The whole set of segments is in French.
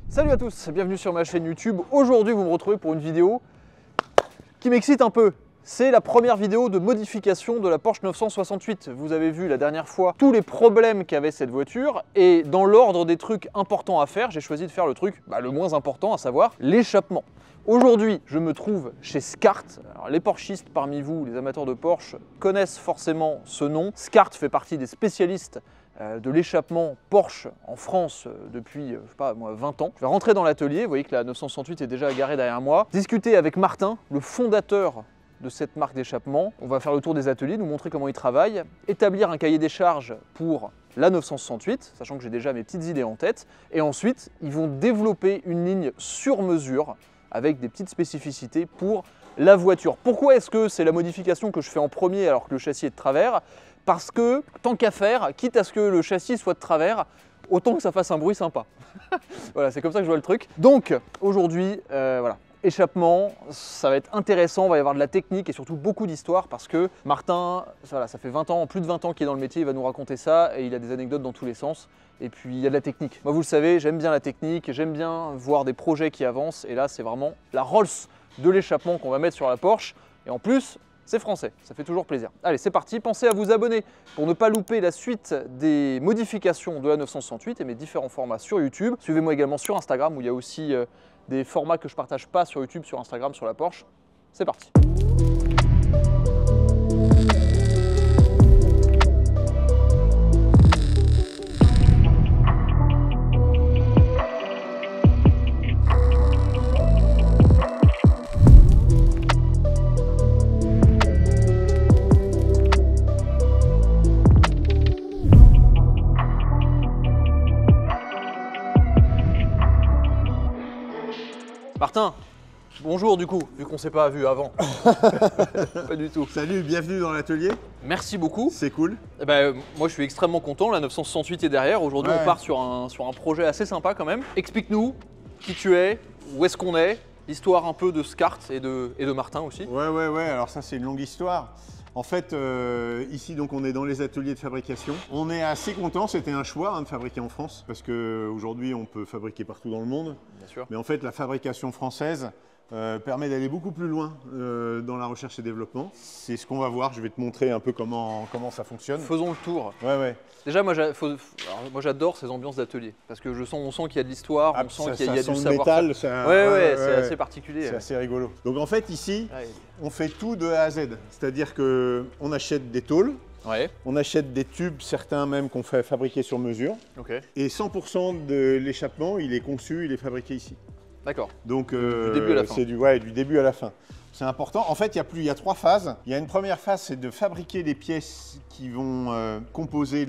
Salut à tous, bienvenue sur ma chaîne YouTube. Aujourd'hui, vous me retrouvez pour une vidéo qui m'excite un peu. C'est la première vidéo de modification de la Porsche 968. Vous avez vu la dernière fois tous les problèmes qu'avait cette voiture et dans l'ordre des trucs importants à faire, j'ai choisi de faire le truc le moins important, à savoir l'échappement. Aujourd'hui, je me trouve chez Scart. Alors, les Porschistes parmi vous, les amateurs de Porsche, connaissent forcément ce nom. Scart fait partie des spécialistes de l'échappement Porsche en France depuis, je sais pas moi, 20 ans. Je vais rentrer dans l'atelier, vous voyez que la 968 est déjà garée derrière moi. Discuter avec Martin, le fondateur de cette marque d'échappement. On va faire le tour des ateliers, nous montrer comment ils travaillent, établir un cahier des charges pour la 968, sachant que j'ai déjà mes petites idées en tête. Et ensuite, ils vont développer une ligne sur mesure avec des petites spécificités pour la voiture. Pourquoi est-ce que c'est la modification que je fais en premier alors que le châssis est de travers? Parce que, tant qu'à faire, quitte à ce que le châssis soit de travers, autant que ça fasse un bruit sympa. Voilà, c'est comme ça que je vois le truc. Donc, aujourd'hui, voilà, échappement, ça va être intéressant, il va y avoir de la technique et surtout beaucoup d'histoire parce que Martin, voilà, ça fait 20 ans, plus de 20 ans qu'il est dans le métier, il va nous raconter ça et il a des anecdotes dans tous les sens. Et puis, il y a de la technique. Moi, vous le savez, j'aime bien la technique, j'aime bien voir des projets qui avancent et là, c'est vraiment la Rolls de l'échappement qu'on va mettre sur la Porsche. Et en plus, c'est français, ça fait toujours plaisir. Allez, c'est parti, pensez à vous abonner pour ne pas louper la suite des modifications de la 968 et mes différents formats sur YouTube. Suivez-moi également sur Instagram où il y a aussi des formats que je ne partage pas sur YouTube, sur Instagram, sur la Porsche. C'est parti. Martin, bonjour du coup, vu qu'on ne s'est pas vu avant. Pas du tout. Salut, bienvenue dans l'atelier. Merci beaucoup. C'est cool. Moi je suis extrêmement content, la 968 est derrière. Aujourd'hui on part sur un projet assez sympa quand même. Explique-nous qui tu es, où est-ce qu'on est, l'histoire un peu de Scart et de Martin aussi. Ouais, alors ça c'est une longue histoire. En fait, ici donc on est dans les ateliers de fabrication. On est assez content, c'était un choix de fabriquer en France parce qu'aujourd'hui on peut fabriquer partout dans le monde. Bien sûr. Mais en fait la fabrication française permet d'aller beaucoup plus loin dans la recherche et développement. C'est ce qu'on va voir, je vais te montrer un peu comment ça fonctionne. Faisons le tour. Ouais. Déjà moi j'adore ces ambiances d'atelier parce que on sent qu'il y a de l'histoire, on sent qu'il y a du savoir-faire. Métal, c'est assez particulier. C'est assez rigolo. Donc en fait ici, on fait tout de A à Z. C'est-à-dire qu'on achète des tôles, on achète des tubes, certains même qu'on fait fabriquer sur mesure. Et 100% de l'échappement, il est conçu, il est fabriqué ici. D'accord. Donc du début à la fin. C'est du début à la fin. C'est important. En fait, il y a 3 phases. Il y a une première phase, c'est de fabriquer les pièces qui vont composer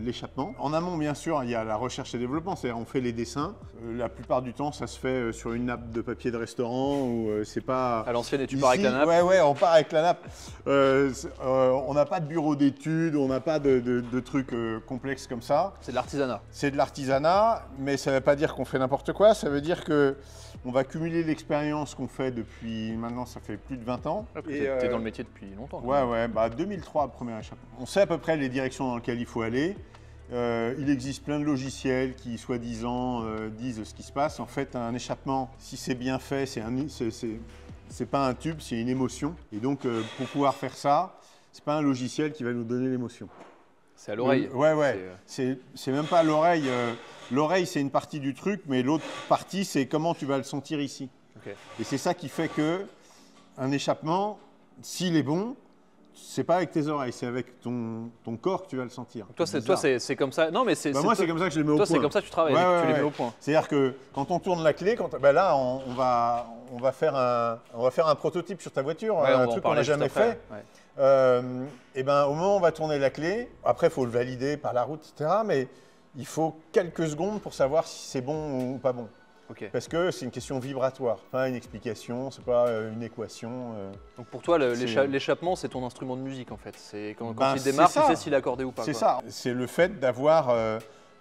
l'échappement. En amont, bien sûr, il y a la recherche et développement, c'est-à-dire on fait les dessins. La plupart du temps, ça se fait sur une nappe de papier de restaurant ou c'est pas... À l'ancienne et tu pars avec la nappe. Ouais, on part avec la nappe. On n'a pas de bureau d'études, on n'a pas de trucs complexes comme ça. C'est de l'artisanat. C'est de l'artisanat, mais ça ne veut pas dire qu'on fait n'importe quoi. Ça veut dire que on va cumuler l'expérience qu'on fait depuis, maintenant ça fait plus de 20 ans. Tu es dans le métier depuis longtemps. Ouais, 2003 le premier échappement. On sait à peu près les directions dans lesquelles il faut aller. Il existe plein de logiciels qui, soi-disant, disent ce qui se passe. En fait, un échappement, si c'est bien fait, c'est pas un tube, c'est une émotion. Et donc, pour pouvoir faire ça, c'est pas un logiciel qui va nous donner l'émotion. C'est à l'oreille. Ouais. C'est même pas à l'oreille. L'oreille, c'est une partie du truc, mais l'autre partie, c'est comment tu vas le sentir ici. Et c'est ça qui fait que un échappement, s'il est bon, c'est pas avec tes oreilles, c'est avec ton corps que tu vas le sentir. Toi, c'est comme ça. Non, mais moi, c'est comme ça que je les mets au point. Toi, c'est comme ça que tu travailles. Tu les mets au point. C'est-à-dire que quand on tourne la clé, là, on va faire un prototype sur ta voiture, un truc qu'on n'a jamais fait. Et au moment où on va tourner la clé, après, il faut le valider par la route, etc. Mais il faut quelques secondes pour savoir si c'est bon ou pas bon. Parce que c'est une question vibratoire, pas une explication, c'est pas une équation. Donc pour toi, l'échappement, c'est ton instrument de musique en fait. C'est quand il démarre, tu sais s'il est accordé ou pas. C'est ça. C'est le fait d'avoir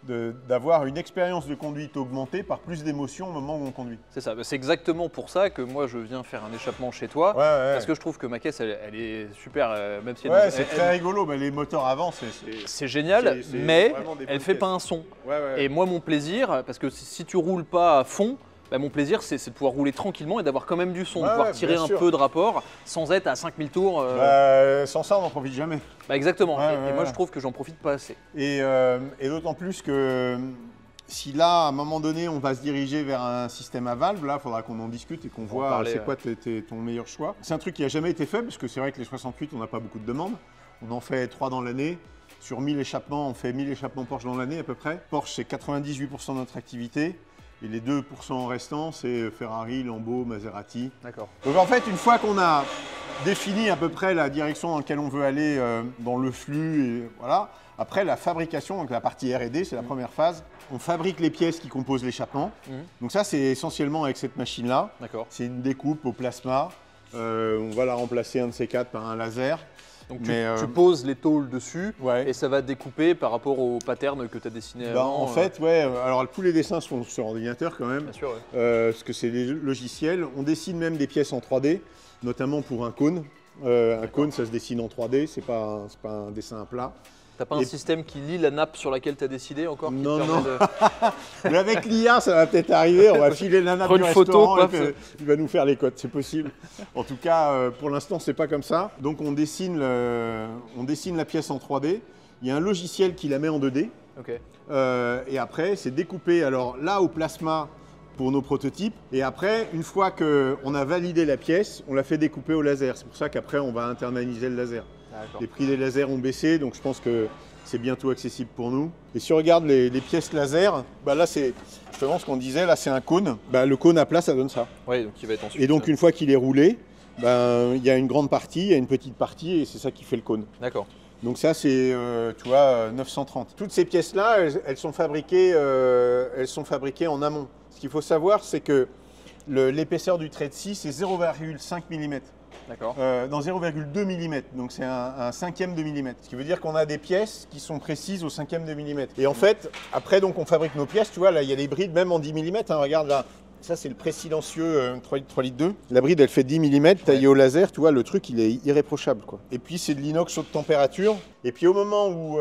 d'avoir une expérience de conduite augmentée par plus d'émotions au moment où on conduit. C'est ça, c'est exactement pour ça que moi je viens faire un échappement chez toi, parce que je trouve que ma caisse elle est super, même si c'est très rigolo, mais les moteurs avant c'est génial, mais elle fait pas un son. Et moi mon plaisir, parce que si tu roules pas à fond, mon plaisir, c'est de pouvoir rouler tranquillement et d'avoir quand même du son, de pouvoir tirer un peu de rapport sans être à 5000 tours. Sans ça, on n'en profite jamais. Exactement. Et moi, je trouve que j'en profite pas assez. Et d'autant plus que si là, à un moment donné, on va se diriger vers un système à valve, là, il faudra qu'on en discute et qu'on voit c'est quoi ton meilleur choix. C'est un truc qui n'a jamais été fait, parce que c'est vrai que les 68, on n'a pas beaucoup de demandes. On en fait 3 dans l'année. Sur 1000 échappements, on fait 1000 échappements Porsche dans l'année à peu près. Porsche, c'est 98% de notre activité. Et les 2% restants, c'est Ferrari, Lambo, Maserati. D'accord. Donc en fait, une fois qu'on a défini à peu près la direction dans laquelle on veut aller dans le flux, et voilà. Après la fabrication, donc la partie R&D, c'est la première phase. On fabrique les pièces qui composent l'échappement. Donc ça, c'est essentiellement avec cette machine-là. C'est une découpe au plasma. On va la remplacer un de ces quatre par un laser. Donc tu poses les tôles dessus et ça va découper par rapport au pattern que tu as dessiné avant. En fait, alors tous les dessins sont sur ordinateur quand même, bien sûr, parce que c'est des logiciels. On dessine même des pièces en 3D, notamment pour un cône. Un cône, ça se dessine en 3D, c'est pas un dessin à plat. T'as pas un système qui lit la nappe sur laquelle tu as décidé encore? Non. Mais avec l'IA, ça va peut-être arriver. On va filer la nappe du restaurant et il va nous faire les codes, c'est possible. En tout cas, pour l'instant, c'est pas comme ça. Donc on dessine la pièce en 3D. Il y a un logiciel qui la met en 2D. Et après, c'est découpé. Alors là, au plasma pour nos prototypes. Et après, une fois qu'on a validé la pièce, on la fait découper au laser. C'est pour ça qu'après, on va internaliser le laser. Les prix des lasers ont baissé, donc je pense que c'est bientôt accessible pour nous. Et si on regarde les pièces laser, là c'est justement ce qu'on disait, là c'est un cône. Le cône à plat, ça donne ça. Oui, donc il va être ensuite. Et donc une fois qu'il est roulé, il y a une grande partie, il y a une petite partie et c'est ça qui fait le cône. D'accord. Donc ça c'est, tu vois, 930. Toutes ces pièces-là, elles sont fabriquées en amont. Ce qu'il faut savoir, c'est que l'épaisseur du trait de scie, c'est 0,5 mm. Dans 0,2 mm, donc c'est un cinquième de millimètre. Ce qui veut dire qu'on a des pièces qui sont précises au cinquième de millimètre. Et en fait, après donc on fabrique nos pièces, tu vois, là il y a des brides même en 10 mm, regarde là. Ça c'est le présilencieux 3 litres 2. La bride elle fait 10 mm, taillée au laser, tu vois, le truc il est irréprochable quoi. Et puis c'est de l'inox haute température. Et puis au moment où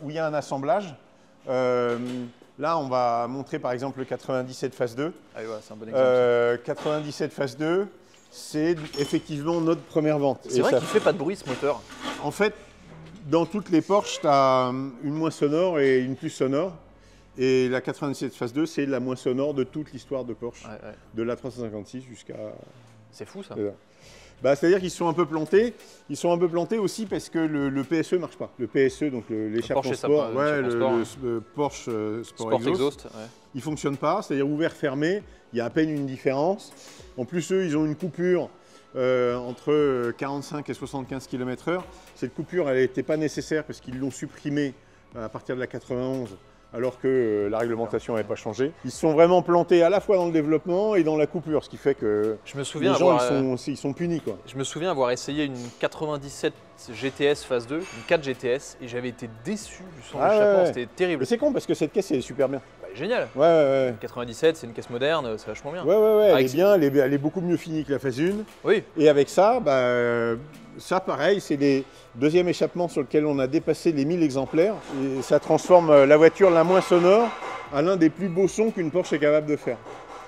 il y a un assemblage, là on va montrer par exemple le 97 phase 2. C'est un bon exemple. 97 phase 2. C'est effectivement notre première vente. C'est vrai qu'il ne fait pas de bruit ce moteur. En fait, dans toutes les Porsche, tu as une moins sonore et une plus sonore. Et la 97 phase 2, c'est la moins sonore de toute l'histoire de Porsche. De la 356 jusqu'à... C'est fou ça. C'est-à-dire qu'ils se sont un peu plantés. Ils sont un peu plantés aussi parce que le PSE ne marche pas. Le PSE, donc l'échappement sport, le Porsche Sport Exhaust, il ne fonctionne pas. C'est-à-dire ouvert-fermé, il y a à peine une différence. En plus, eux, ils ont une coupure entre 45 et 75 km/h. Cette coupure, elle n'était pas nécessaire parce qu'ils l'ont supprimée à partir de la 91. Alors que la réglementation n'avait pas changé. Ils se sont vraiment plantés à la fois dans le développement et dans la coupure, ce qui fait que les gens ils sont punis quoi. Je me souviens avoir essayé une 97 GTS phase 2, une 4 GTS, et j'avais été déçu du son d'échappement, c'était terrible. Mais c'est con parce que cette caisse elle est super bien. Génial. 97, c'est une caisse moderne, c'est vachement bien. Elle est bien, elle est beaucoup mieux finie que la phase 1. Oui. Et avec ça, ça pareil, c'est les deuxièmes échappements sur lesquels on a dépassé les 1000 exemplaires. Et ça transforme la voiture la moins sonore à l'un des plus beaux sons qu'une Porsche est capable de faire.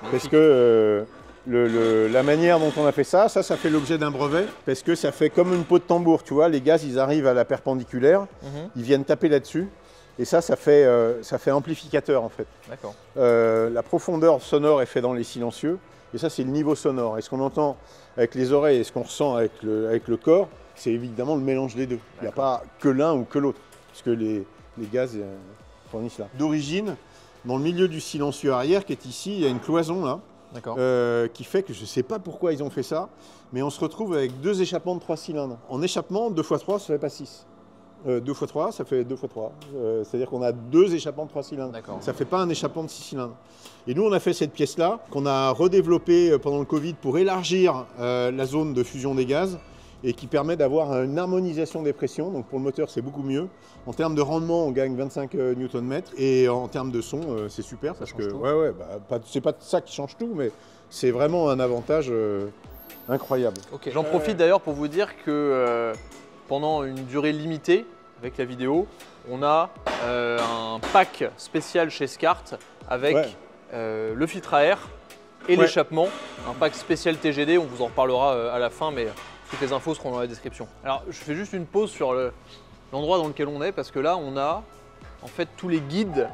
Parce que la manière dont on a fait ça fait l'objet d'un brevet. Parce que ça fait comme une peau de tambour, tu vois, les gaz ils arrivent à la perpendiculaire, ils viennent taper là-dessus. Et ça fait amplificateur en fait. D'accord. La profondeur sonore est faite dans les silencieux. Et ça, c'est le niveau sonore. Et ce qu'on entend avec les oreilles et ce qu'on ressent avec le corps, c'est évidemment le mélange des deux. Il n'y a pas que l'un ou que l'autre, puisque les gaz fournissent là. D'origine, dans le milieu du silencieux arrière, qui est ici, il y a une cloison là, qui fait que je ne sais pas pourquoi ils ont fait ça, mais on se retrouve avec 2 échappements de 3 cylindres. En échappement, 2 x 3, ça ne fait pas 6. 2 x 3, ça fait 2 x 3. C'est-à-dire qu'on a 2 échappements de 3 cylindres. Ça ne fait pas un échappement de 6 cylindres. Et nous, on a fait cette pièce-là, qu'on a redéveloppée pendant le Covid pour élargir la zone de fusion des gaz. et qui permet d'avoir une harmonisation des pressions. Donc pour le moteur, c'est beaucoup mieux. En termes de rendement, on gagne 25 Nm et en termes de son, c'est super parce que c'est pas ça qui change tout, mais c'est vraiment un avantage incroyable. Okay. J'en profite d'ailleurs pour vous dire que pendant une durée limitée avec la vidéo, on a un pack spécial chez SCART avec le filtre à air et l'échappement, un pack spécial TGD, on vous en reparlera à la fin, mais toutes les infos seront dans la description. Alors je fais juste une pause sur l'endroit dans lequel on est, parce que là on a en fait tous les guides,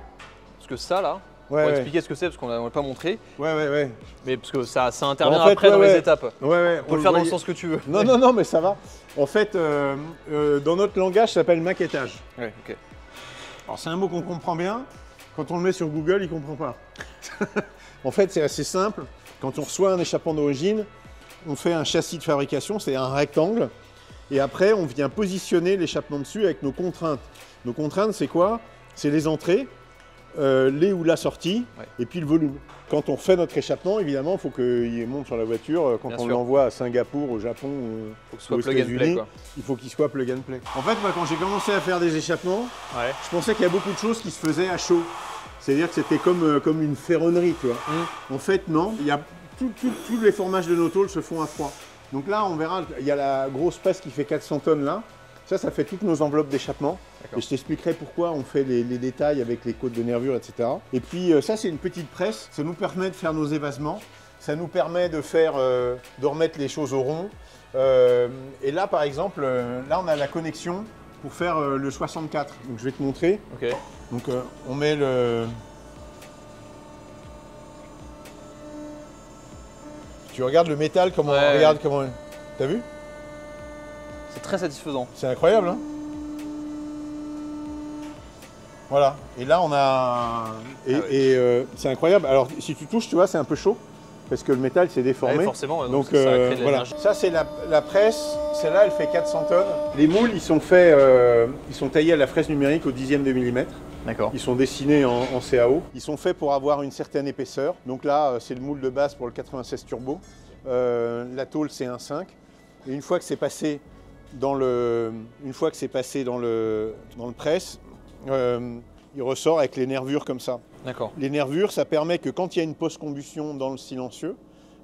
parce que ça là, pour expliquer ce que c'est, parce qu'on ne l'a pas montré. Mais parce que ça intervient après dans les étapes. On peut le faire dans le sens que tu veux. Non, mais ça va. En fait, dans notre langage, ça s'appelle maquettage. Alors c'est un mot qu'on comprend bien. Quand on le met sur Google, il ne comprend pas. En fait, c'est assez simple. Quand on reçoit un échappement d'origine, on fait un châssis de fabrication, c'est un rectangle. Et après, on vient positionner l'échappement dessus avec nos contraintes. Nos contraintes, c'est quoi? C'est les entrées, les ou la sortie, et puis le volume. Quand on refait notre échappement, évidemment, il faut qu'il monte sur la voiture. Quand on l'envoie à Singapour, au Japon, aux États-Unis, il faut qu'il soit plug and play. En fait, moi, quand j'ai commencé à faire des échappements, je pensais qu'il y a beaucoup de choses qui se faisaient à chaud. C'est-à-dire que c'était comme une ferronnerie, tu vois. En fait, non. Il y a tous les formages de nos tôles se font à froid. Donc là, on verra, il y a la grosse presse qui fait 400 tonnes là. Ça fait toutes nos enveloppes d'échappement. Et je t'expliquerai pourquoi on fait les détails avec les côtes de nervure, etc. Et puis ça, c'est une petite presse. Ça nous permet de faire nos évasements. Ça nous permet de remettre les choses au rond. Et là, par exemple, là, on a la connexion pour faire le 64. Donc je vais te montrer. Donc on met le... Tu regardes le métal, comment regarde comment... T'as vu? C'est très satisfaisant. C'est incroyable, hein? Voilà. Et là, on a... c'est incroyable. Alors, si tu touches, tu vois, c'est un peu chaud. Parce que le métal s'est déformé. Forcément, donc ça crée de l'énergie. Ça, c'est la presse. Celle-là, elle fait 400 tonnes. Les moules, ils sont taillés à la fraise numérique au 10e de millimètre. Ils sont dessinés en CAO. Ils sont faits pour avoir une certaine épaisseur. Donc là, c'est le moule de base pour le 96 Turbo. La tôle, c'est un 5. Et une fois que c'est passé dans le presse, il ressort avec les nervures comme ça. Les nervures, ça permet que quand il y a une post-combustion dans le silencieux,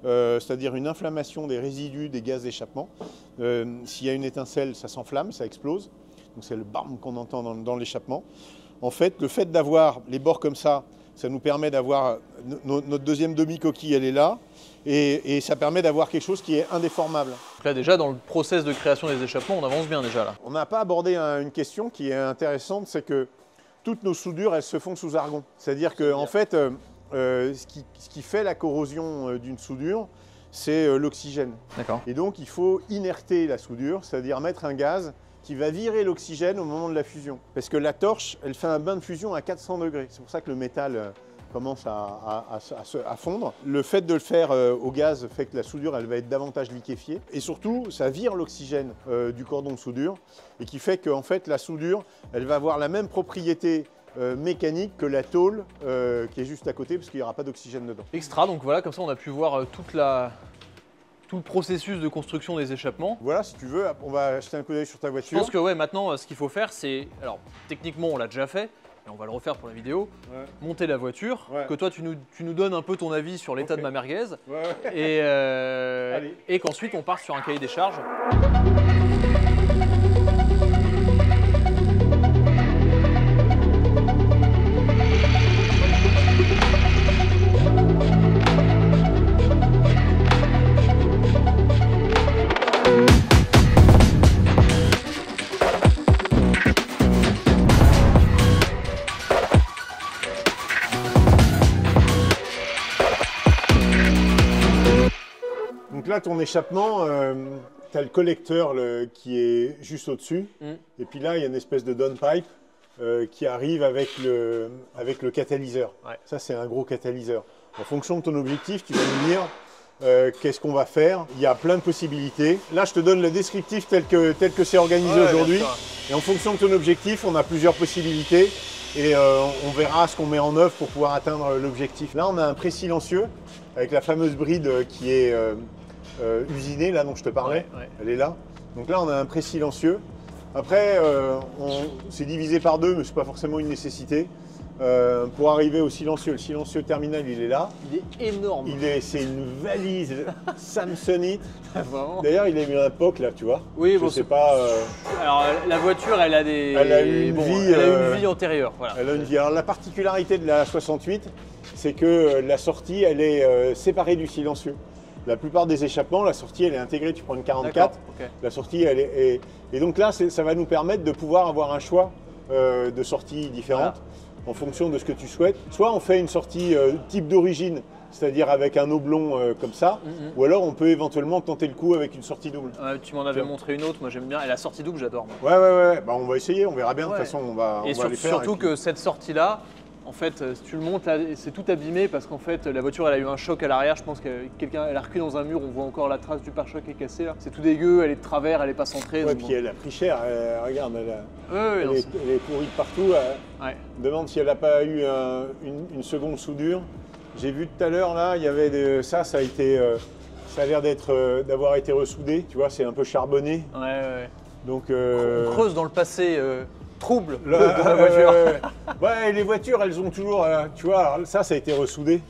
c'est-à-dire une inflammation des résidus des gaz d'échappement, s'il y a une étincelle, ça s'enflamme, ça explose. Donc c'est le bam qu'on entend dans l'échappement. En fait, le fait d'avoir les bords comme ça, ça nous permet d'avoir notre deuxième demi-coquille, elle est là, et ça permet d'avoir quelque chose qui est indéformable. Donc là déjà, dans le process de création des échappements, on avance bien déjà là. On n'a pas abordé une question qui est intéressante, c'est que toutes nos soudures, elles se font sous argon. C'est-à-dire que en fait, ce qui fait la corrosion d'une soudure, c'est l'oxygène. Et donc, il faut inerter la soudure, c'est-à-dire mettre un gaz qui va virer l'oxygène au moment de la fusion. Parce que la torche, elle fait un bain de fusion à 400 degrés. C'est pour ça que le métal commence à fondre. Le fait de le faire au gaz fait que la soudure, elle va être davantage liquéfiée. Et surtout, ça vire l'oxygène du cordon de soudure et qui fait que en fait, la soudure, elle va avoir la même propriété mécanique que la tôle qui est juste à côté parce qu'il n'y aura pas d'oxygène dedans. Extra, donc voilà, comme ça on a pu voir tout le processus de construction des échappements. Voilà, si tu veux, on va jeter un coup d'œil sur ta voiture. Je pense que maintenant, ce qu'il faut faire, c'est... Alors, techniquement, on l'a déjà fait, et on va le refaire pour la vidéo. Monter la voiture, que toi, tu nous donnes un peu ton avis sur l'état de ma merguez, et qu'ensuite, on part sur un cahier des charges. Donc là, ton échappement, tu as le collecteur qui est juste au-dessus. Et puis là, il y a une espèce de downpipe qui arrive avec le catalyseur. Ça, c'est un gros catalyseur. En fonction de ton objectif, tu vas nous dire qu'est-ce qu'on va faire. Il y a plein de possibilités. Là, je te donne le descriptif tel que c'est organisé aujourd'hui. Et en fonction de ton objectif, on a plusieurs possibilités. Et on verra ce qu'on met en œuvre pour pouvoir atteindre l'objectif. Là, on a un pré-silencieux avec la fameuse bride qui est usinée, là dont je te parlais. Elle est là. Donc là, on a un pré-silencieux. Après, c'est divisé par 2, mais ce n'est pas forcément une nécessité. Pour arriver au silencieux, le silencieux terminal, il est là. Il est énorme. C'est une valise Samsonite. D'ailleurs, il a mis un POC là, tu vois. Oui, je bon, sais pas. Alors, la voiture, elle a eu une vie antérieure. Voilà. Elle a une vie. Alors, la particularité de la 68, c'est que la sortie, elle est séparée du silencieux. La plupart des échappements, la sortie, elle est intégrée. Tu prends une 44, okay. La sortie, elle est. Et donc là, ça va nous permettre de pouvoir avoir un choix de sorties différentes. Voilà. En fonction de ce que tu souhaites. Soit on fait une sortie type d'origine, c'est-à-dire avec un oblong comme ça, ou alors on peut éventuellement tenter le coup avec une sortie double. Tu m'en avais montré une autre, moi j'aime bien, et la sortie double j'adore. Ouais. Bah, on va essayer, on verra bien, de toute façon on va les faire. Surtout que cette sortie-là, en fait, si tu le montes là, c'est tout abîmé parce qu'en fait la voiture elle a eu un choc à l'arrière, je pense que quelqu'un elle a reculé dans un mur, on voit encore la trace du pare-choc qui est cassé là. C'est tout dégueu, elle est de travers, elle est pas centrée. Ouais, puis elle a pris cher, regarde, elle est pourrie de partout. Demande si elle n'a pas eu une seconde soudure. J'ai vu tout à l'heure là, il y avait ça a l'air d'avoir été ressoudé, tu vois, c'est un peu charbonné. Ouais. Donc on creuse dans le passé. Trouble de la voiture. Ouais, les voitures, elles ont toujours, tu vois, alors ça a été ressoudé.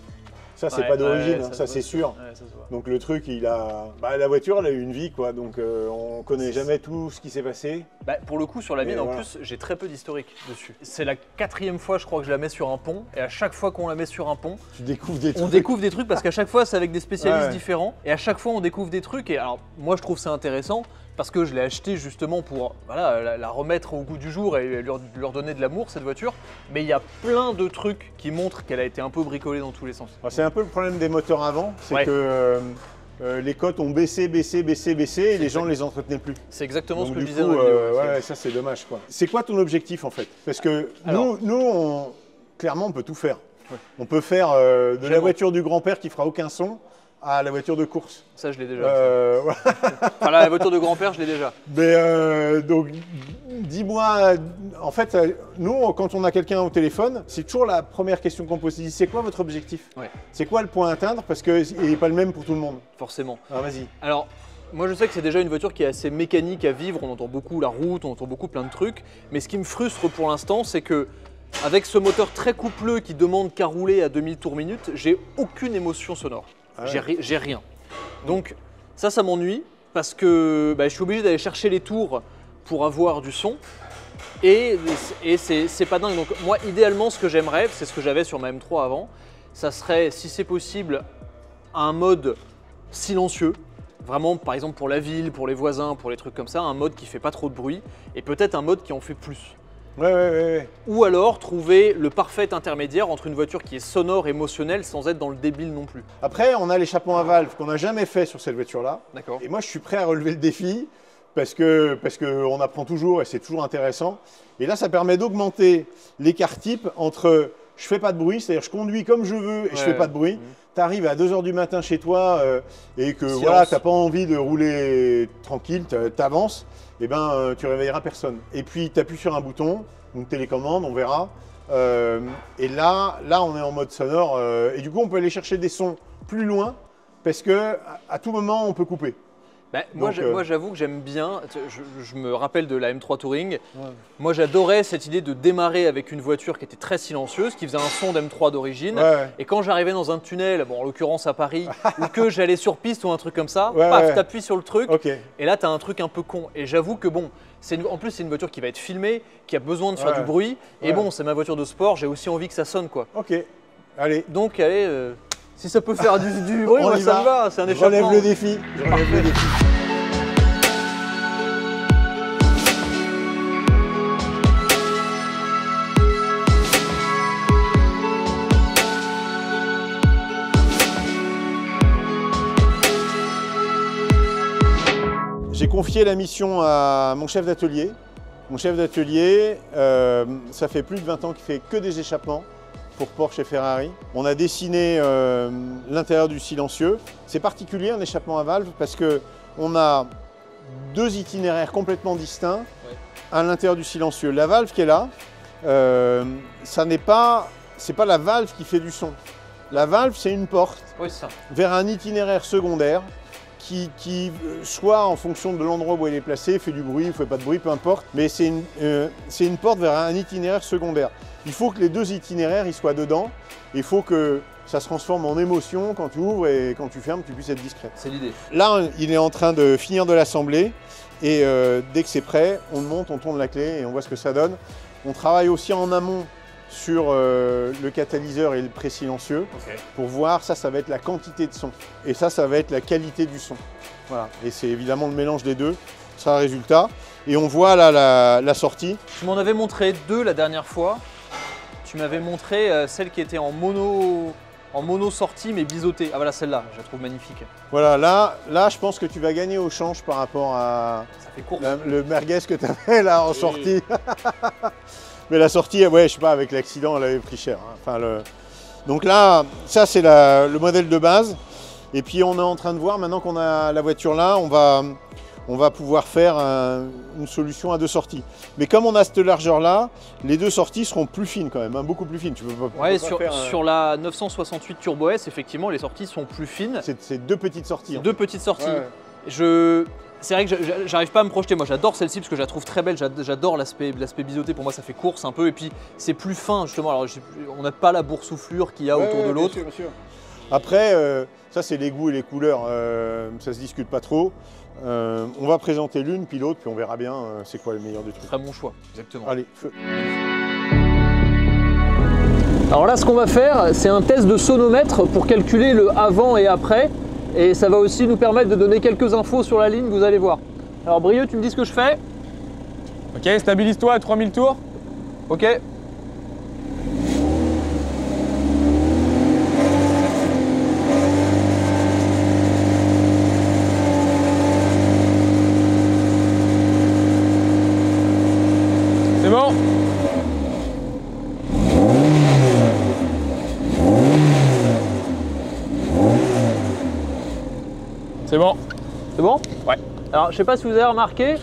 Ça, c'est pas d'origine, ça c'est sûr. Ouais, ça se voit. Donc le truc, la voiture, elle a eu une vie, quoi. Donc on connaît jamais tout ce qui s'est passé. Pour le coup, sur la mienne, en plus, j'ai très peu d'historique dessus. C'est la 4e fois, je crois, que je la mets sur un pont. Et à chaque fois qu'on la met sur un pont, on découvre des trucs parce qu'à chaque fois, c'est avec des spécialistes différents. Et à chaque fois, on découvre des trucs. Et alors, moi, je trouve ça intéressant. Parce que je l'ai acheté justement pour la remettre au goût du jour et leur donner de l'amour, cette voiture. Mais il y a plein de trucs qui montrent qu'elle a été un peu bricolée dans tous les sens. C'est un peu le problème des moteurs avant, c'est que les cotes ont baissé et les gens ne les entretenaient plus. C'est exactement ce que du je disais coup, dans la vidéo. ça c'est dommage, quoi. C'est quoi ton objectif en fait? Parce que clairement on peut tout faire. Ouais. On peut faire de la voiture du grand-père qui fera aucun son à la voiture de course. Ça, je l'ai déjà. Enfin, la voiture de grand-père, je l'ai déjà. Mais donc, dis-moi, en fait, nous, quand on a quelqu'un au téléphone, c'est toujours la première question qu'on pose. C'est quoi votre objectif? C'est quoi le point à atteindre? Parce qu'il n'est pas le même pour tout le monde. Forcément. Alors, vas-y. Alors, moi, je sais que c'est déjà une voiture qui est assez mécanique à vivre. On entend beaucoup la route, on entend beaucoup plein de trucs. Mais ce qui me frustre pour l'instant, c'est que avec ce moteur très coupleux qui demande qu'à rouler à 2000 tours minute, j'ai aucune émotion sonore. J'ai rien. Donc ça m'ennuie parce que je suis obligé d'aller chercher les tours pour avoir du son et c'est pas dingue. Donc moi idéalement ce que j'aimerais, c'est ce que j'avais sur ma M3 avant, ça serait si c'est possible un mode silencieux. Vraiment par exemple pour la ville, pour les voisins, pour les trucs comme ça, un mode qui fait pas trop de bruit et peut-être un mode qui en fait plus. Ouais. Ou alors trouver le parfait intermédiaire entre une voiture qui est sonore, émotionnelle, sans être dans le débile non plus. Après, on a l'échappement à valve qu'on n'a jamais fait sur cette voiture-là. D'accord. Et moi, je suis prêt à relever le défi parce qu'on apprend toujours et c'est toujours intéressant. Et là, ça permet d'augmenter l'écart type entre je fais pas de bruit, c'est-à-dire je conduis comme je veux et je fais pas de bruit. Tu arrives à 2 h du matin chez toi et que tu n'as pas envie de rouler tranquille, tu avances. Eh ben, tu réveilleras personne. Et puis, tu appuies sur un bouton, une télécommande, on verra. Et là, on est en mode sonore. Et du coup, on peut aller chercher des sons plus loin parce qu'à tout moment, on peut couper. Moi, j'avoue que j'aime bien, je me rappelle de la M3 Touring, moi j'adorais cette idée de démarrer avec une voiture qui était très silencieuse, qui faisait un son d'M3 d'origine, et quand j'arrivais dans un tunnel, en l'occurrence à Paris, ou que j'allais sur piste ou un truc comme ça, paf, t'appuies sur le truc, et là t'as un truc un peu con. Et j'avoue que en plus c'est une voiture qui va être filmée, qui a besoin de faire du bruit, et c'est ma voiture de sport, j'ai aussi envie que ça sonne quoi. Ok, allez. Donc allez, si ça peut faire du bruit, moi, ça me va, c'est un échappement. Relève le défi. J'ai confié la mission à mon chef d'atelier. Mon chef d'atelier, ça fait plus de 20 ans qu'il fait que des échappements pour Porsche et Ferrari. On a dessiné l'intérieur du silencieux. C'est particulier un échappement à valve parce qu'on a 2 itinéraires complètement distincts à l'intérieur du silencieux. La valve qui est là, c'est pas la valve qui fait du son. La valve, c'est une porte vers un itinéraire secondaire qui soit en fonction de l'endroit où elle est placée, fait du bruit, ne fait pas de bruit, peu importe, mais c'est une porte vers un itinéraire secondaire. Il faut que les deux itinéraires ils soient dedans, il faut que ça se transforme en émotion quand tu ouvres et quand tu fermes, tu puisses être discret. C'est l'idée. Là, il est en train de finir de l'assembler et dès que c'est prêt, on le monte, on tourne la clé et on voit ce que ça donne. On travaille aussi en amont sur le catalyseur et le pré-silencieux pour voir, ça va être la quantité de son et ça va être la qualité du son. Voilà. Et c'est évidemment le mélange des deux, ça a résultat. Et on voit là la sortie. Tu m'en avais montré deux la dernière fois. Tu m'avais montré celle qui était en mono sortie mais biseautée. Ah voilà, celle-là, je la trouve magnifique. Voilà, là je pense que tu vas gagner au change par rapport à ça fait course. Le merguez que tu avais là en sortie. Mais la sortie, ouais, je sais pas, avec l'accident, elle avait pris cher. Hein. Enfin, donc là, ça c'est le modèle de base. Et puis on est en train de voir, maintenant qu'on a la voiture là, on va pouvoir faire une solution à deux sorties. Mais comme on a cette largeur là, les deux sorties seront plus fines quand même, hein, beaucoup plus fines. Tu peux pas, ouais, sur la 968 Turbo S, effectivement, les sorties sont plus fines. C'est deux petites sorties. Deux petites sorties. Ouais. C'est vrai que j'arrive pas à me projeter. Moi, j'adore celle-ci parce que je la trouve très belle. J'adore l'aspect biseauté. Pour moi, ça fait course un peu. Et puis, c'est plus fin, justement. Alors, on n'a pas la boursouflure qu'il y a autour de l'autre. Bien sûr. Après, ça, c'est les goûts et les couleurs. Ça se discute pas trop. On va présenter l'une, puis l'autre, puis on verra bien c'est quoi le meilleur du truc. Très bon choix, exactement. Allez, feu. Alors là, ce qu'on va faire, c'est un test de sonomètre pour calculer le avant et après. Et ça va aussi nous permettre de donner quelques infos sur la ligne, vous allez voir. Alors Brieux, tu me dis ce que je fais? Ok, stabilise-toi à 3000 tours. Ok. C'est bon? C'est bon. C'est bon? Ouais. Alors, je sais pas si vous avez remarqué,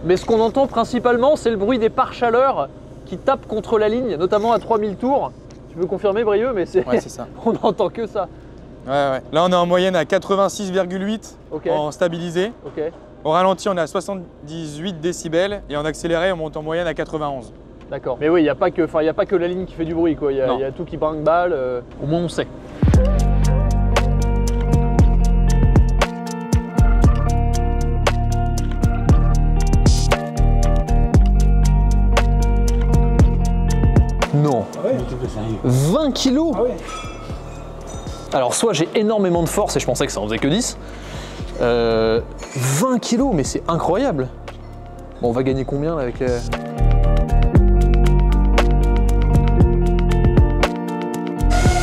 mais ce qu'on entend principalement, c'est le bruit des pare-chaleurs qui tapent contre la ligne, notamment à 3000 tours. Tu peux confirmer, Brieux, mais c'est ouais, ça. On n'entend que ça. Ouais. Là, on est en moyenne à 86,8 en stabilisé. Ok. Au ralenti, on est à 78 décibels et en accéléré, on monte en moyenne à 91. D'accord. Mais oui, il n'y a pas que la ligne qui fait du bruit, quoi. Il y a tout qui brinque-balle. Au moins, on sait. Non. Ah ouais. 20 kilos. Ah ouais. Alors soit j'ai énormément de force et je pensais que ça en faisait que 10. 20 kilos, mais c'est incroyable. Bon, on va gagner combien là avec les...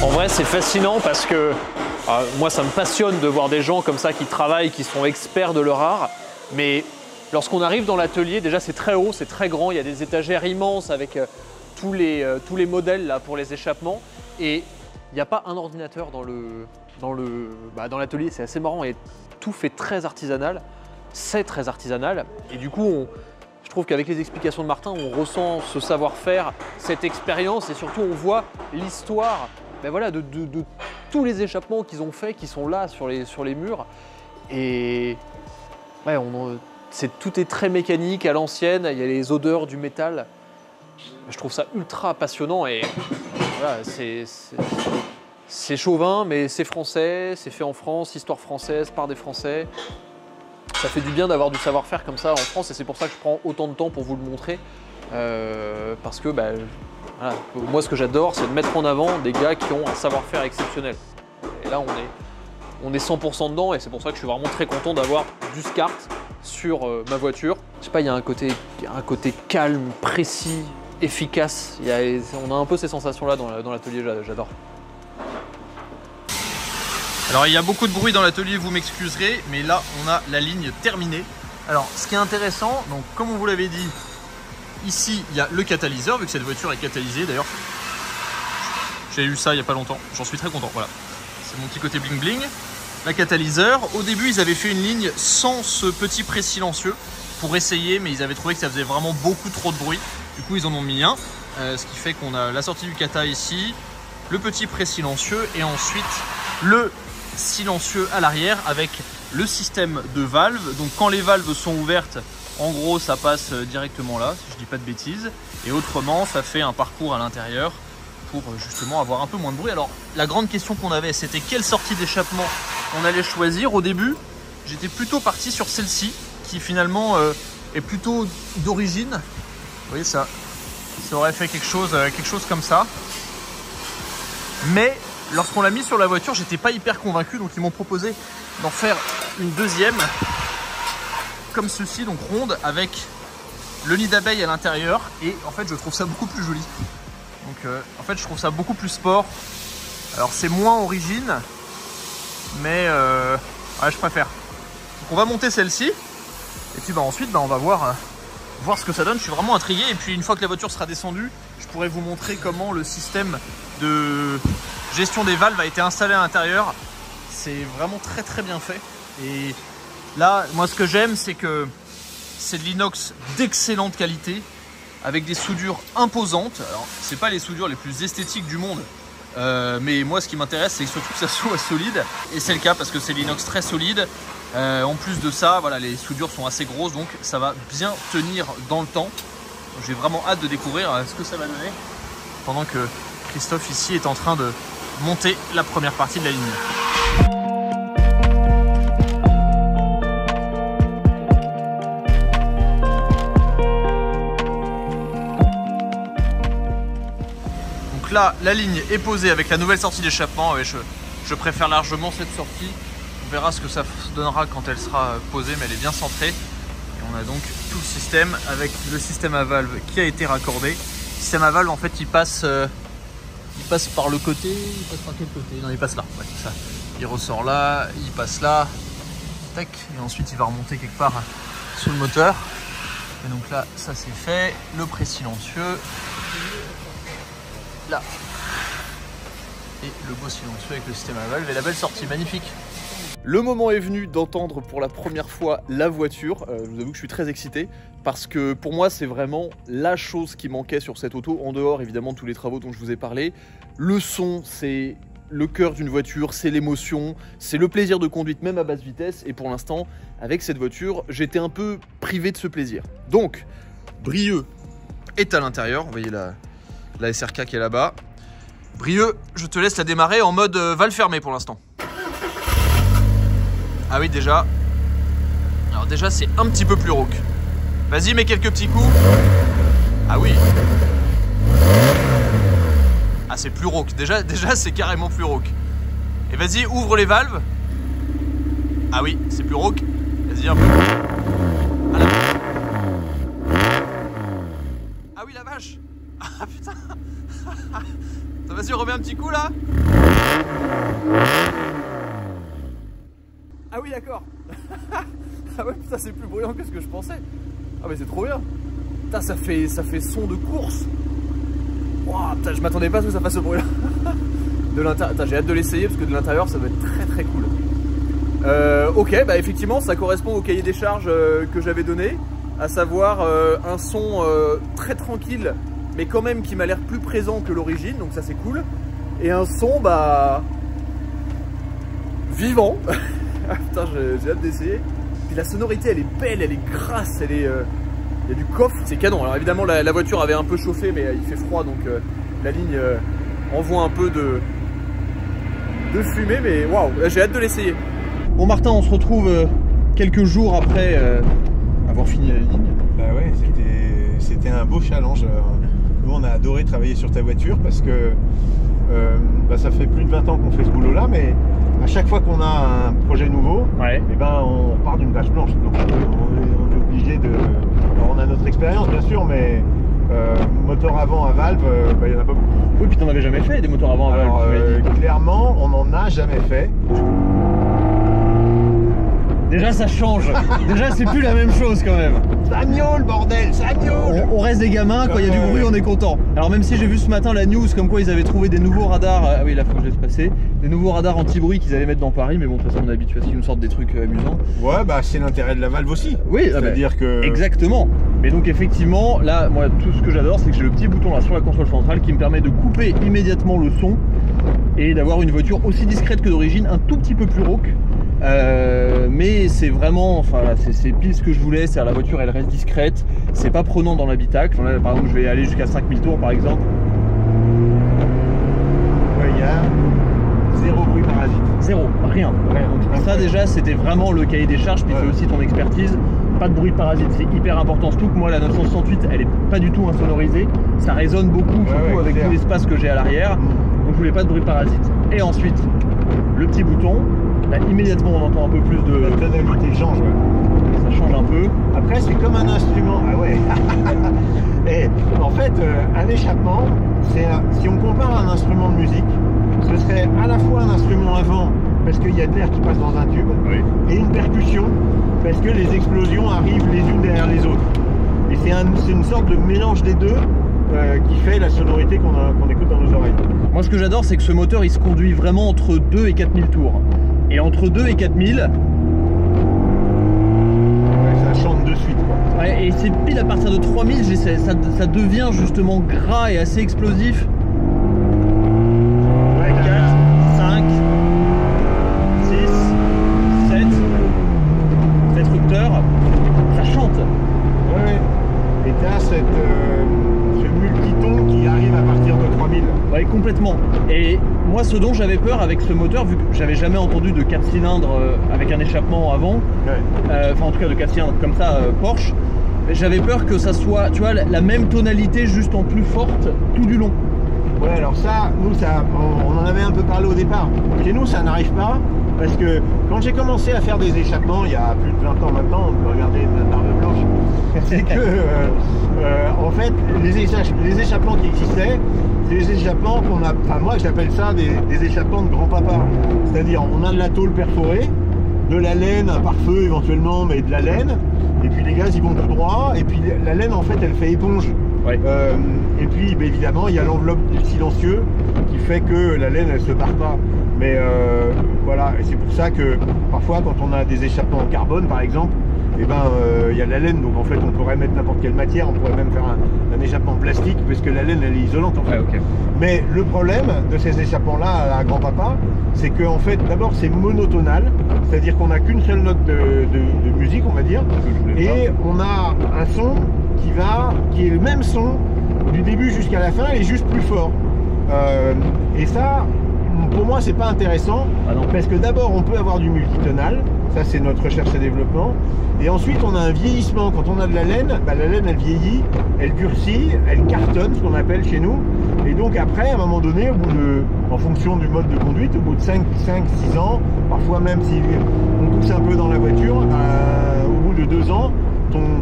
En vrai, c'est fascinant parce que moi, ça me passionne de voir des gens comme ça qui travaillent, qui sont experts de leur art. Mais lorsqu'on arrive dans l'atelier, déjà c'est très haut, c'est très grand, il y a des étagères immenses avec tous les modèles là, pour les échappements. Et il n'y a pas un ordinateur dans l'atelier, c'est assez marrant et tout fait très artisanal. C'est très artisanal. Et du coup, je trouve qu'avec les explications de Martin, on ressent ce savoir-faire, cette expérience et surtout on voit l'histoire voilà, de tous les échappements qu'ils ont faits, qui sont là sur les murs. Et ouais, tout est très mécanique à l'ancienne, il y a les odeurs du métal. Je trouve ça ultra passionnant et voilà, c'est chauvin, mais c'est français, c'est fait en France, histoire française, par des Français. Ça fait du bien d'avoir du savoir-faire comme ça en France et c'est pour ça que je prends autant de temps pour vous le montrer. Parce que voilà, moi ce que j'adore c'est de mettre en avant des gars qui ont un savoir-faire exceptionnel. Et là on est 100% dedans et c'est pour ça que je suis vraiment très content d'avoir du SCART sur ma voiture. Je sais pas, il y a un côté calme, précis, efficace. On a un peu ces sensations-là dans l'atelier, j'adore. Alors il y a beaucoup de bruit dans l'atelier, vous m'excuserez, mais là on a la ligne terminée. Alors ce qui est intéressant, donc comme on vous l'avait dit, ici il y a le catalyseur, vu que cette voiture est catalysée d'ailleurs. J'ai eu ça il n'y a pas longtemps, j'en suis très content, voilà. C'est mon petit côté bling bling. La catalyseur, au début ils avaient fait une ligne sans ce petit pré-silencieux pour essayer, mais ils avaient trouvé que ça faisait vraiment beaucoup trop de bruit. Du coup ils en ont mis un, ce qui fait qu'on a la sortie du cata ici, le petit pré-silencieux et ensuite le silencieux à l'arrière avec le système de valves. Donc quand les valves sont ouvertes, en gros ça passe directement là, si je dis pas de bêtises. Et autrement ça fait un parcours à l'intérieur pour justement avoir un peu moins de bruit. Alors la grande question qu'on avait, c'était quelle sortie d'échappement on allait choisir. Au début j'étais plutôt parti sur celle-ci qui finalement est plutôt d'origine. Vous voyez, ça aurait fait quelque chose comme ça. Mais lorsqu'on l'a mis sur la voiture, j'étais pas hyper convaincu, donc ils m'ont proposé d'en faire une deuxième comme ceci, donc ronde avec le nid d'abeille à l'intérieur. Et en fait je trouve ça beaucoup plus joli. Donc en fait je trouve ça beaucoup plus sport. Alors c'est moins origine, mais ouais, je préfère. Donc on va monter celle-ci et puis ensuite on va voir ce que ça donne. Je suis vraiment intrigué. Et puis une fois que la voiture sera descendue, je pourrai vous montrer comment le système de gestion des valves a été installé à l'intérieur. C'est vraiment très bien fait. Et là, moi ce que j'aime, c'est que c'est de l'inox d'excellente qualité avec des soudures imposantes. Alors c'est pas les soudures les plus esthétiques du monde, mais moi ce qui m'intéresse, c'est surtout que ça soit solide. Et c'est le cas parce que c'est l'inox très solide. En plus de ça, voilà, les soudures sont assez grosses, donc ça va bien tenir dans le temps. J'ai vraiment hâte de découvrir ce que ça va donner pendant que Christophe ici est en train de monter la première partie de la ligne. Donc là, la ligne est posée avec la nouvelle sortie d'échappement. Je préfère largement cette sortie. On verra ce que ça donnera quand elle sera posée, mais elle est bien centrée. Et on a donc tout le système avec le système à valve qui a été raccordé. Le système à valve, en fait, il passe par le côté. Il passe par quel côté? Non, il passe là. Ouais, ça. Il ressort là, il passe là. Tac. Et ensuite, il va remonter quelque part sous le moteur. Et donc là, ça c'est fait. Le pré-silencieux. Là. Et le beau silencieux avec le système à valve et la belle sortie. Magnifique. Le moment est venu d'entendre pour la première fois la voiture. Je vous avoue que je suis très excité parce que pour moi c'est vraiment la chose qui manquait sur cette auto, en dehors évidemment de tous les travaux dont je vous ai parlé. Le son, c'est le cœur d'une voiture, c'est l'émotion, c'est le plaisir de conduite même à basse vitesse. Et pour l'instant, avec cette voiture, j'étais un peu privé de ce plaisir. Donc, Brieux est à l'intérieur. Vous voyez la SRK qui est là-bas. Brieux, je te laisse la démarrer en mode valve fermée pour l'instant. Ah oui, déjà. Alors déjà, c'est un petit peu plus rauque. Vas-y, mets quelques petits coups. Ah oui. Ah, c'est plus rauque. Déjà c'est carrément plus rauque. Et vas-y, ouvre les valves. Ah oui, c'est plus rauque. Vas-y, un peu. Ah oui, la vache. Ah putain. Vas-y, remets un petit coup là. Ah oui, d'accord. Ah ouais, putain, c'est plus bruyant que ce que je pensais. Ah mais c'est trop bien. Putain, ça fait son de course. Wow, putain, je m'attendais pas à ce que ça fasse ce bruit là. De l'intérieur, j'ai hâte de l'essayer parce que de l'intérieur ça va être très cool. Ok, bah effectivement ça correspond au cahier des charges que j'avais donné, à savoir un son très tranquille mais quand même qui m'a l'air plus présent que l'origine, donc ça c'est cool. Et un son bah vivant. Ah, putain, j'ai hâte d'essayer. Puis la sonorité elle est belle, elle est grasse, elle est il y a du coffre, c'est canon. Alors évidemment la voiture avait un peu chauffé mais il fait froid donc la ligne envoie un peu de fumée, mais waouh, j'ai hâte de l'essayer. Bon Martin, on se retrouve quelques jours après avoir fini la ligne. Bah ouais, c'était un beau challenge. Nous on a adoré travailler sur ta voiture parce que bah, ça fait plus de 20 ans qu'on fait ce boulot là, mais à chaque fois qu'on a un projet nouveau, ouais, et ben on part d'une page blanche. Donc on est obligé de... Alors on a notre expérience bien sûr, mais moteur avant à valve, bah, il n'y en a pas beaucoup. Oui, puis t'en avais jamais fait des moteurs avant à valve. Clairement, on n'en a jamais fait. Déjà ça change. Déjà c'est plus la même chose quand même. Ça miaule bordel, ça miaule. On reste des gamins, quand il y a du bruit on est content. Alors même si j'ai vu ce matin la news comme quoi ils avaient trouvé des nouveaux radars, ah oui là faut que je laisse passer, des nouveaux radars anti-bruit qu'ils allaient mettre dans Paris, mais bon de toute façon on est habitué à ce qu'ils nous sortent des trucs amusants. Ouais bah c'est l'intérêt de la valve aussi. Oui, c'est-à-dire que... Exactement. Mais donc effectivement là moi tout ce que j'adore c'est que j'ai le petit bouton là sur la console centrale qui me permet de couper immédiatement le son et d'avoir une voiture aussi discrète que d'origine, un tout petit peu plus rauque. Mais c'est vraiment, enfin c'est pile ce que je voulais, c'est-à-dire la voiture elle reste discrète, c'est pas prenant dans l'habitacle. Là par exemple je vais aller jusqu'à 5000 tours par exemple. Ouais, il y a zéro bruit parasite. Zéro, rien. Donc ça déjà c'était vraiment le cahier des charges, puis c'est aussi ton expertise. Pas de bruit de parasite, c'est hyper important. Surtout que moi la 968 elle est pas du tout insonorisée, ça résonne beaucoup, surtout avec tout l'espace que j'ai à l'arrière. Donc je voulais pas de bruit de parasite. Et ensuite, le petit bouton, là immédiatement on entend un peu plus de... La tonalité change, ça change un peu. Après c'est comme un instrument, ah ouais. Et en fait, un échappement, si on compare un instrument de musique, ce serait à la fois un instrument à vent, parce qu'il y a de l'air qui passe dans un tube, et une percussion, parce que les explosions arrivent les unes derrière les autres. Et c'est une sorte de mélange des deux qui fait la sonorité qu'on écoute dans nos oreilles. Moi ce que j'adore c'est que ce moteur il se conduit vraiment entre 2 et 4000 tours. Et entre 2 et 4000... ça chante de suite quoi. Ouais, et c'est pile à partir de 3000, ça devient justement gras et assez explosif. 4, 5, 6, 7, cet rupteur, ça chante. Ouais. Et t'as ce multiton qui arrive à partir de 3000. Ouais, complètement. Et moi, ce dont j'avais peur avec ce moteur, vu que j'avais jamais entendu de 4 cylindres avec un échappement avant, enfin en tout cas de 4 cylindres comme ça, Porsche, j'avais peur que ça soit, tu vois, la même tonalité juste en plus forte tout du long. Ouais, alors ça, nous, on en avait un peu parlé au départ. Chez nous, ça n'arrive pas, parce que quand j'ai commencé à faire des échappements, il y a plus de 20 ans maintenant, on peut regarder ma barbe blanche, c'est que, en fait, les échappements qui existaient, c'est des échappements qu'on a, enfin moi j'appelle ça des échappements de grand-papa. C'est-à-dire, on a de la tôle perforée, de la laine, un pare-feu éventuellement, mais de la laine, et puis les gaz, ils vont tout droit, et puis la laine, en fait, elle fait éponge. Ouais. Et puis bah, évidemment il y a l'enveloppe du silencieux qui fait que la laine elle se barre pas, mais voilà, et c'est pour ça que parfois quand on a des échappements en carbone par exemple, et ben il y a la laine, donc en fait on pourrait mettre n'importe quelle matière, on pourrait même faire un échappement plastique parce que la laine elle est isolante en fait. Ouais, okay. Mais le problème de ces échappements là à grand-papa, c'est que en fait d'abord c'est monotonal, c'est-à-dire qu'on n'a qu'une seule note de musique on va dire, et on a un son qui est le même son du début jusqu'à la fin et juste plus fort. Et ça, pour moi, c'est pas intéressant, parce que d'abord, on peut avoir du multitonal, ça c'est notre recherche et développement, et ensuite on a un vieillissement. Quand on a de la laine, bah, la laine elle vieillit, elle durcit, elle cartonne, ce qu'on appelle chez nous, et donc après, à un moment donné, en fonction du mode de conduite, au bout de 5, 6 ans, parfois même si on pousse un peu dans la voiture, au bout de 2 ans,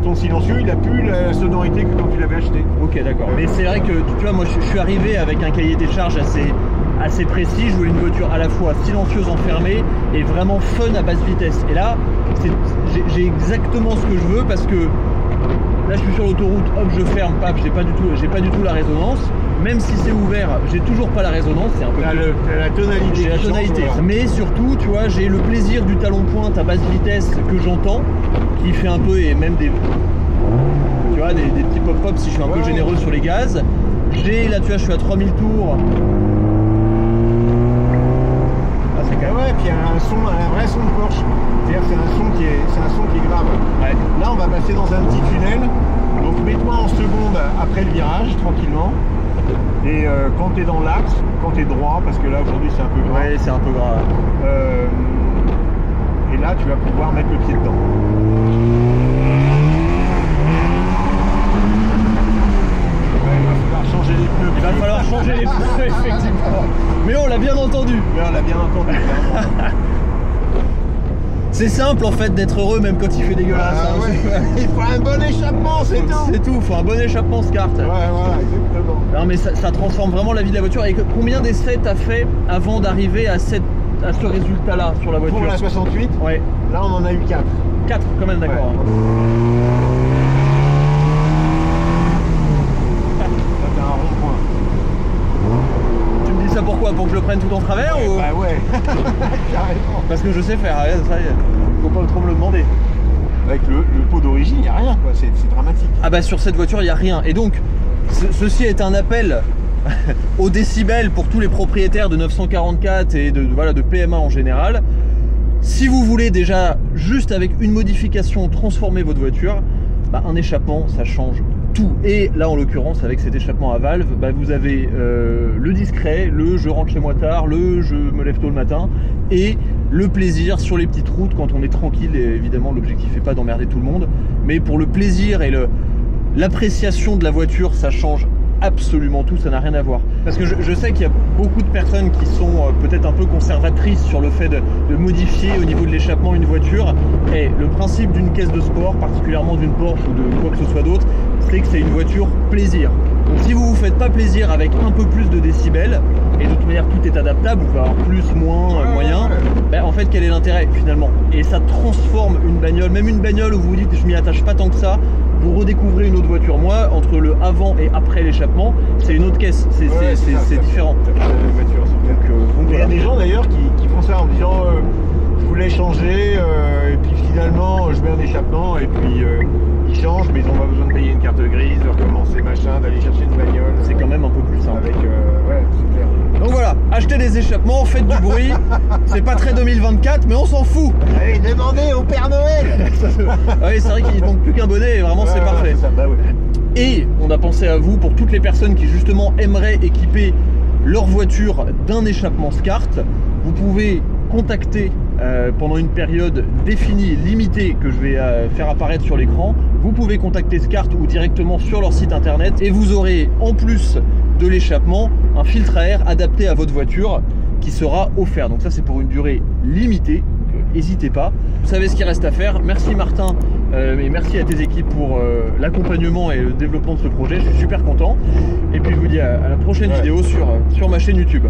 ton silencieux il a plus la sonorité que quand tu l'avais acheté. Ok, d'accord. Mais c'est vrai que tu vois, moi je suis arrivé avec un cahier des charges assez précis. Je voulais une voiture à la fois silencieuse enfermée et vraiment fun à basse vitesse. Et là, j'ai exactement ce que je veux, parce que là je suis sur l'autoroute, hop je ferme, paf, j'ai pas du tout la résonance. Même si c'est ouvert, j'ai toujours pas la résonance, c'est un peu la tonalité. La tonalité. Change, mais surtout, tu vois, j'ai le plaisir du talon-pointe à basse vitesse que j'entends, qui fait un peu, et même des petits pop-pop si je suis un peu généreux sur les gaz. J'ai là, tu vois, je suis à 3000 tours. Ah, c'est quand même... Ouais, puis il y a un vrai son de Porsche. C'est-à-dire c'est un son qui est grave. Ouais. Là, on va passer dans un petit tunnel. Donc mets-toi en seconde après le virage, tranquillement. Et quand tu es dans l'axe, quand tu es droit, parce que là aujourd'hui c'est un peu gras. Ouais, c'est un peu gras. Et là tu vas pouvoir mettre le pied dedans. Ouais, il va falloir changer les pneus. Il va falloir changer les pneus, effectivement. Mais on l'a bien entendu. Mais on l'a bien entendu. C'est simple en fait d'être heureux même quand il fait dégueulasse. Ah, ouais. Il faut un bon échappement, c'est tout. C'est tout, il faut un bon échappement, ce kart. Ouais, voilà, exactement. Non mais ça transforme vraiment la vie de la voiture. Et combien d'essais t'as fait avant d'arriver à ce résultat-là sur la voiture? Pour la 68, ouais. Là on en a eu 4. 4 quand même, d'accord. Ouais. Ça fait un rond-point. Tu me dis ça pourquoi? Pour que je le prenne tout en travers ou... Bah ouais, carrément. Parce que je sais faire, ça y est, faut pas trop me le demander. Avec le pot d'origine, il n'y a rien, quoi. C'est dramatique. Ah bah sur cette voiture, il n'y a rien. Et donc, ceci est un appel aux décibels pour tous les propriétaires de 944 et de PMA en général. Si vous voulez déjà, juste avec une modification, transformer votre voiture, bah, un échappement, ça change tout. Et là, en l'occurrence, avec cet échappement à valve, bah, vous avez le discret, le je rentre chez moi tard, le je me lève tôt le matin, et le plaisir sur les petites routes quand on est tranquille. Et évidemment, l'objectif n'est pas d'emmerder tout le monde, mais pour le plaisir et l'appréciation de la voiture, ça change absolument tout, ça n'a rien à voir. Parce que je sais qu'il y a beaucoup de personnes qui sont peut-être un peu conservatrices sur le fait de modifier au niveau de l'échappement une voiture. Et le principe d'une caisse de sport, particulièrement d'une Porsche ou de quoi que ce soit d'autre, c'est que c'est une voiture plaisir. Donc si vous vous faites pas plaisir avec un peu plus de décibels, et de toute manière tout est adaptable, vous pouvez avoir plus, moins, moyen, ben, en fait quel est l'intérêt finalement? Et ça transforme une bagnole, même une bagnole où vous vous dites je m'y attache pas tant que ça, vous redécouvrez une autre voiture. Moi, entre le avant et après l'échappement, c'est une autre caisse, c'est différent. Donc, il y a des gens d'ailleurs qui font ça en disant je voulais changer et puis finalement je mets un échappement et puis ils changent, mais ils n'ont pas besoin de payer une carte grise, de recommencer machin, d'aller chercher une bagnole. C'est quand même un peu plus simple. Avec, ouais, c'est clair. Donc voilà, achetez des échappements, faites du bruit. C'est pas très 2024, mais on s'en fout. Allez, demandez au Père Noël. Oui, c'est vrai qu'il manque plus qu'un bonnet et vraiment c'est parfait. Ça, bah ouais. Et on a pensé à vous pour toutes les personnes qui justement aimeraient équiper leur voiture d'un échappement SCART. Vous pouvez contacter pendant une période définie, limitée, que je vais faire apparaître sur l'écran. Vous pouvez contacter SCART ou directement sur leur site internet et vous aurez en plus de l'échappement un filtre à air adapté à votre voiture qui sera offert. Donc ça c'est pour une durée limitée, n'hésitez pas. Vous savez ce qu'il reste à faire. Merci Martin et merci à tes équipes pour l'accompagnement et le développement de ce projet. Je suis super content. Et puis je vous dis à la prochaine vidéo sur ma chaîne YouTube.